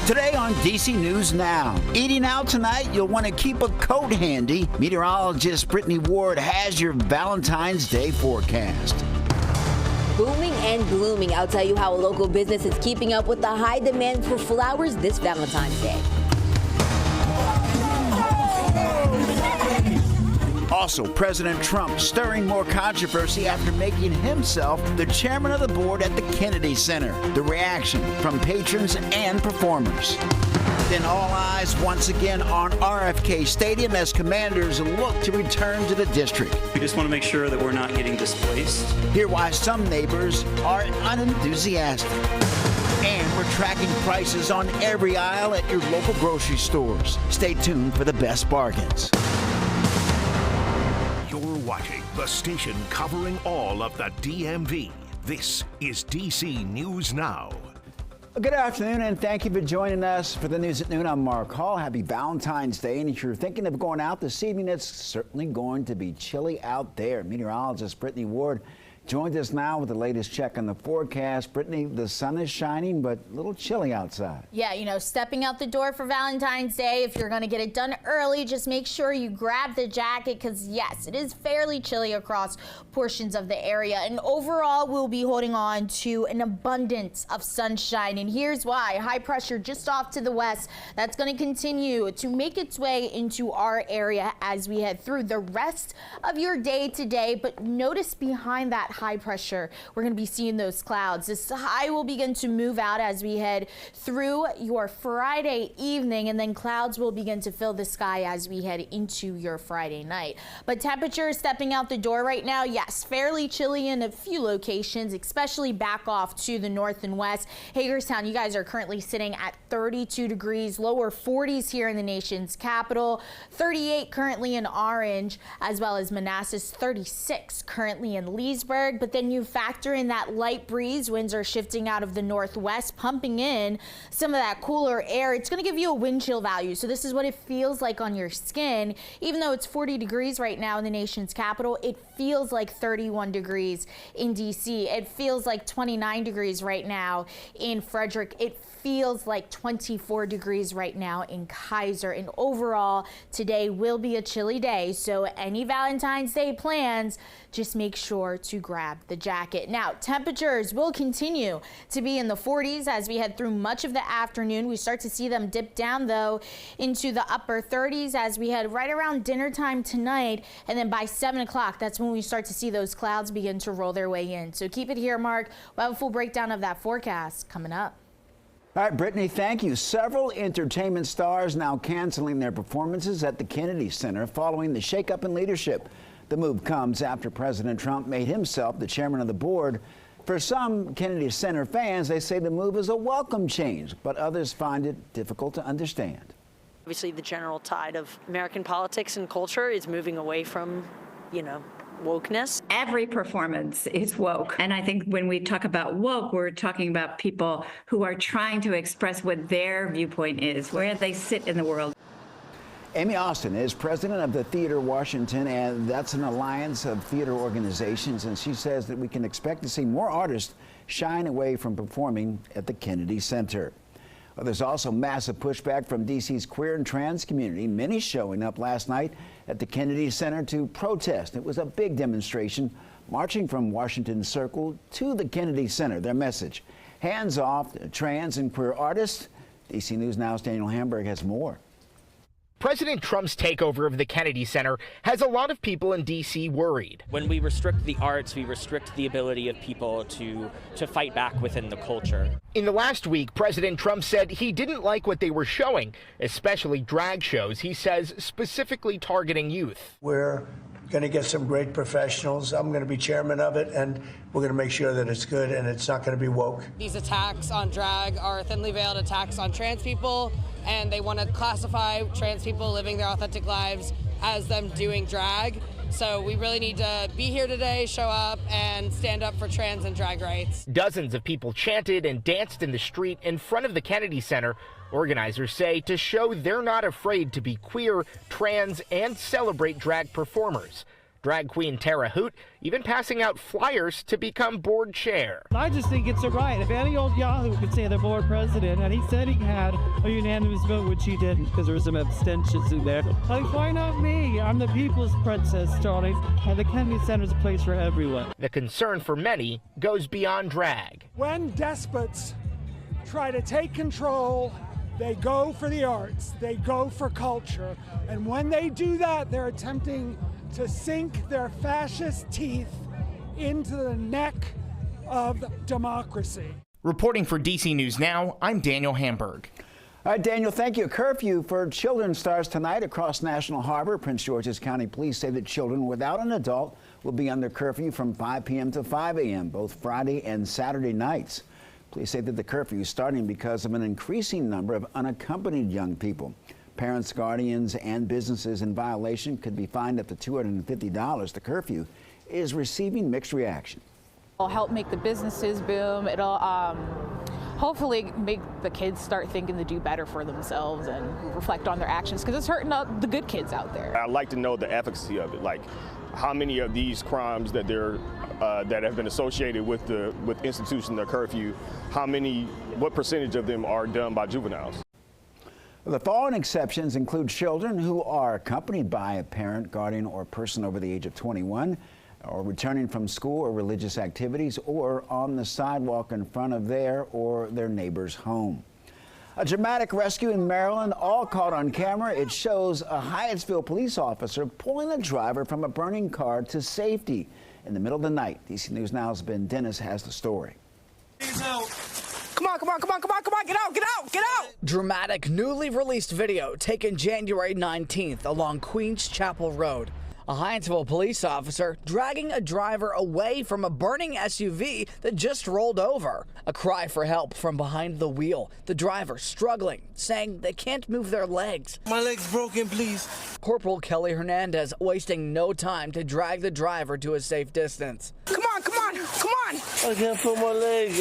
Today on DC News Now. Eating out tonight, you'll want to keep a coat handy. Meteorologist Brittany Ward has your Valentine's Day forecast. Booming and blooming. I'll tell you how a local business is keeping up with the high demand for flowers this Valentine's Day. Also, President Trump stirring more controversy after making himself the chairman of the board at the Kennedy Center. The reaction from patrons and performers. Then all eyes once again on RFK Stadium as Commanders look to return to the district. We just want to make sure that we're not getting displaced. Hear why some neighbors are unenthusiastic. And we're tracking prices on every aisle at your local grocery stores. Stay tuned for the best bargains. You're watching the station covering all of the DMV. This is DC News Now. Good afternoon, and thank you for joining us for the News at Noon. I'm Mark Hall. Happy Valentine's Day. And if you're thinking of going out this evening, it's certainly going to be chilly out there. Meteorologist Brittany Ward joins us now with the latest check on the forecast. Brittany, the sun is shining, but a little chilly outside. Yeah, you know, stepping out the door for Valentine's Day, if you're going to get it done early, just make sure you grab the jacket because, yes, it is fairly chilly across portions of the area. And overall, we'll be holding on to an abundance of sunshine. And here's why. High pressure just off to the west. That's going to continue to make its way into our area as we head through the rest of your day today. But notice behind that high pressure, we're going to be seeing those clouds. This high will begin to move out as we head through your Friday evening, and then clouds will begin to fill the sky as we head into your Friday night. But temperatures stepping out the door right now, yes, fairly chilly in a few locations, especially back off to the north and west. Hagerstown, you guys are currently sitting at 32 degrees, lower 40s here in the nation's capital, 38 currently in Orange, as well as Manassas, 36 currently in Leesburg. But then you factor in that light breeze, winds are shifting out of the northwest, pumping in some of that cooler air. It's going to give you a wind chill value. So this is what it feels like on your skin. Even though it's 40 degrees right now in the nation's capital, it feels like 31 degrees in DC. It feels like 29 degrees right now in Frederick. It feels like 24 degrees right now in Kaiser. And overall, today will be a chilly day. So any Valentine's Day plans, just make sure to grab the jacket. Now, temperatures will continue to be in the 40s as we head through much of the afternoon. We start to see them dip down, though, into the upper 30s as we head right around dinner time tonight. And then by 7 o'clock, that's when we start to see those clouds begin to roll their way in. So keep it here, Mark. We'll have a full breakdown of that forecast coming up. All right, Brittany, thank you. Several entertainment stars now canceling their performances at the Kennedy Center following the shakeup in leadership. The move comes after President Trump made himself the chairman of the board. For some Kennedy Center fans, they say the move is a welcome change, but others find it difficult to understand. Obviously, the general tide of American politics and culture is moving away from, wokeness. Every performance is woke. And I think when we talk about woke, we're talking about people who are trying to express what their viewpoint is, where they sit in the world. Amy Austin is president of the Theater Washington, and that's an alliance of theater organizations. And she says that we can expect to see more artists shying away from performing at the Kennedy Center. Well, there's also massive pushback from DC's queer and trans community, many showing up last night at the Kennedy Center to protest. It was a big demonstration, marching from Washington Circle to the Kennedy Center. Their message, hands off trans and queer artists. DC News Now's Daniel Hamburg has more. President Trump's takeover of the Kennedy Center has a lot of people in D.C. worried. When we restrict the arts, we restrict the ability of people to fight back within the culture. In the last week, President Trump said he didn't like what they were showing, especially drag shows, he says, specifically targeting youth. We're going to get some great professionals. I'm going to be chairman of it, and we're going to make sure that it's good and it's not going to be woke. These attacks on drag are thinly veiled attacks on trans people, and they want to classify trans people living their authentic lives as them doing drag. So we really need to be here today, show up, and stand up for trans and drag rights. Dozens of people chanted and danced in the street in front of the Kennedy Center, organizers say, to show they're not afraid to be queer, trans, and celebrate drag performers. Drag queen Tara Hoot even passing out flyers to become board chair. I just think it's a right. If any old yahoo could say they're board president, and he said he had a unanimous vote, which he didn't because there were some abstentions in there. Like, why not me? I'm the people's princess, darling, and the Kennedy Center's a place for everyone. The concern for many goes beyond drag. When despots try to take control, they go for the arts, they go for culture, and when they do that, they're attempting to sink their fascist teeth into the neck of democracy. Reporting for DC News Now, I'm Daniel Hamburg. All right, Daniel, thank you. A curfew for children starts tonight across National Harbor. Prince George's County Police say that children without an adult will be under curfew from 5 p.m. to 5 a.m., both Friday and Saturday nights. Police say that the curfew is starting because of an increasing number of unaccompanied young people. Parents, guardians, and businesses in violation could be fined up to $250. The curfew is receiving mixed reaction. It'll help make the businesses boom. It'll hopefully make the kids start thinking to do better for themselves and reflect on their actions, because it's hurting the good kids out there. I'd like to know the efficacy of it, like how many of these crimes that that have been associated with instituting the curfew, what percentage of them are done by juveniles? The following exceptions include children who are accompanied by a parent, guardian, or person over the age of 21, or returning from school or religious activities, or on the sidewalk in front of their or their neighbor's home. A dramatic rescue in Maryland, all caught on camera. It shows a Hyattsville police officer pulling a driver from a burning car to safety in the middle of the night. DC News Now's Ben Dennis has the story. Come on, get out! Dramatic, newly released video taken January 19th along Queens Chapel Road. A Hyattsville police officer dragging a driver away from a burning SUV that just rolled over. A cry for help from behind the wheel. The driver struggling, saying they can't move their legs. My leg's broken, please. Corporal Kelly Hernandez wasting no time to drag the driver to a safe distance. Come on! I can't put my leg.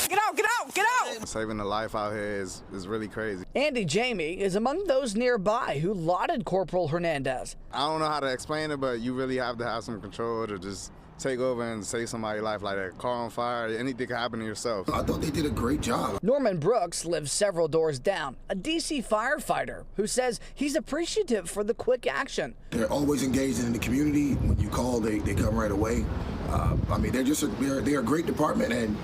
Get out! Saving a life out here is really crazy. Andy Jamie is among those nearby who lauded Corporal Hernandez. I don't know how to explain it, but you really have to have some control to just take over and save somebody's life, like a car on fire. Anything could happen to yourself. I thought they did a great job. Norman Brooks lives several doors down, a DC firefighter who says he's appreciative for the quick action. They're always engaged in the community. When you call, they come right away. They're a great department, and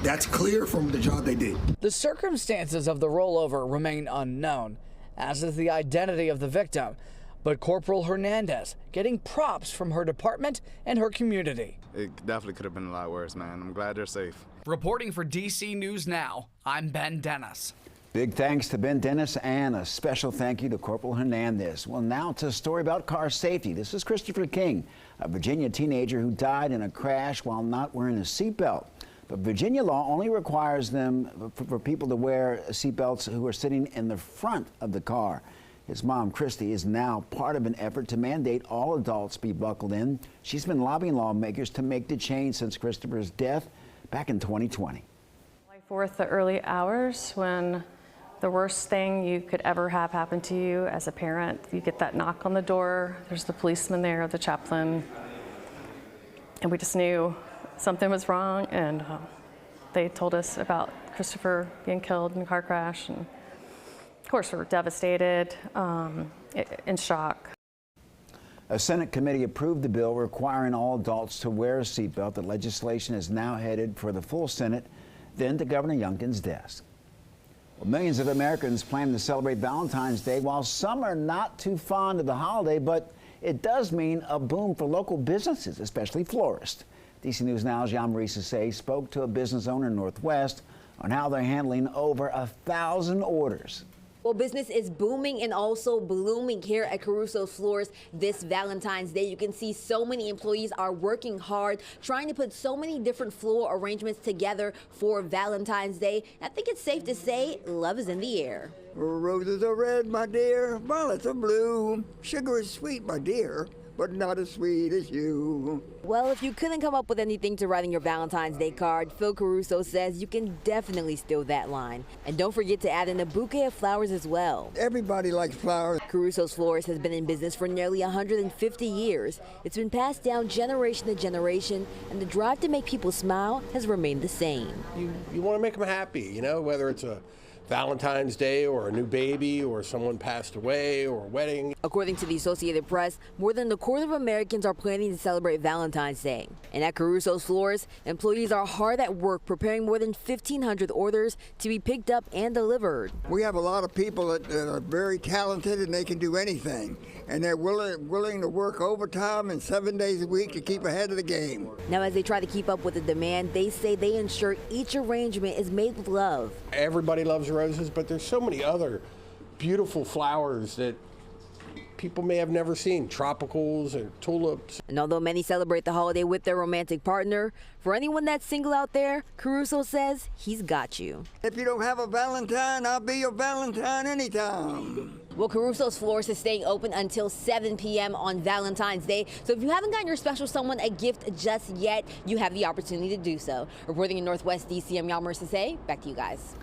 that's clear from the job they did. The circumstances of the rollover remain unknown, as is the identity of the victim. But Corporal Hernandez getting props from her department and her community. It definitely could have been a lot worse, man. I'm glad they're safe. Reporting for DC News Now, I'm Ben Dennis. Big thanks to Ben Dennis and a special thank you to Corporal Hernandez. Well, now to a story about car safety. This is Christopher King, a Virginia teenager who died in a crash while not wearing a seatbelt. But Virginia law only requires them for people to wear seatbelts who are sitting in the front of the car. His mom, Christy, is now part of an effort to mandate all adults be buckled in. She's been lobbying lawmakers to make the change since Christopher's death back in 2020. July 4th, the early hours, when the worst thing you could ever have happen to you as a parent. You get that knock on the door, there's the policeman there, the chaplain, and we just knew something was wrong, and they told us about Christopher being killed in a car crash, and of course we were devastated, in shock. A Senate committee approved the bill requiring all adults to wear a seatbelt. The legislation is now headed for the full Senate, then to Governor Youngkin's desk. Well, millions of Americans plan to celebrate Valentine's Day, while some are not too fond of the holiday, but it does mean a boom for local businesses, especially florists. DC News Now's Jean-Marie Cissé spoke to a business owner in Northwest on how they're handling over 1,000 orders. Well, business is booming and also blooming here at Caruso's Florist this Valentine's Day. You can see so many employees are working hard, trying to put so many different floral arrangements together for Valentine's Day. I think it's safe to say love is in the air. Roses are red, my dear. Violets are blue. Sugar is sweet, my dear. but not as sweet as you. Well, if you couldn't come up with anything to write on your Valentine's Day card, Phil Caruso says you can definitely steal that line. And don't forget to add in a bouquet of flowers as well. Everybody likes flowers. Caruso's Florist has been in business for nearly 150 years. It's been passed down generation to generation, and the drive to make people smile has remained the same. You want to make them happy, you know, whether it's a Valentine's Day or a new baby or someone passed away or a wedding. According to the Associated Press, more than a quarter of Americans are planning to celebrate Valentine's Day. And at Caruso's Florist, employees are hard at work preparing more than 1,500 orders to be picked up and delivered. We have a lot of people that are very talented and they can do anything. And they're willing to work overtime and 7 days a week to keep ahead of the game. Now, as they try to keep up with the demand, they say they ensure each arrangement is made with love. Everybody loves roses, but there's so many other beautiful flowers that people may have never seen, tropicals and tulips. And although many celebrate the holiday with their romantic partner, for anyone that's single out there, Caruso says he's got you. If you don't have a Valentine, I'll be your Valentine anytime. Well, Caruso's Florist is staying open until 7 p.m. on Valentine's Day. So if you haven't gotten your special someone a gift just yet, you have the opportunity to do so. Reporting in Northwest DC, I'm Yalmer Sase. Back to you guys.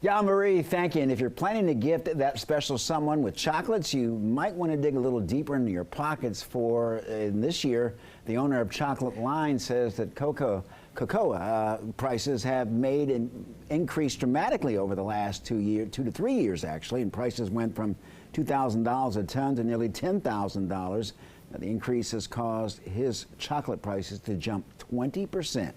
Yeah, Marie, thank you. And if you're planning to gift that special someone with chocolates, you might want to dig a little deeper into your pockets for this year. The owner of Chocolate Line says that cocoa prices have increased dramatically over the last 2 to 3 years, actually, and prices went from $2,000 a ton to nearly $10,000. The increase has caused his chocolate prices to jump 20%.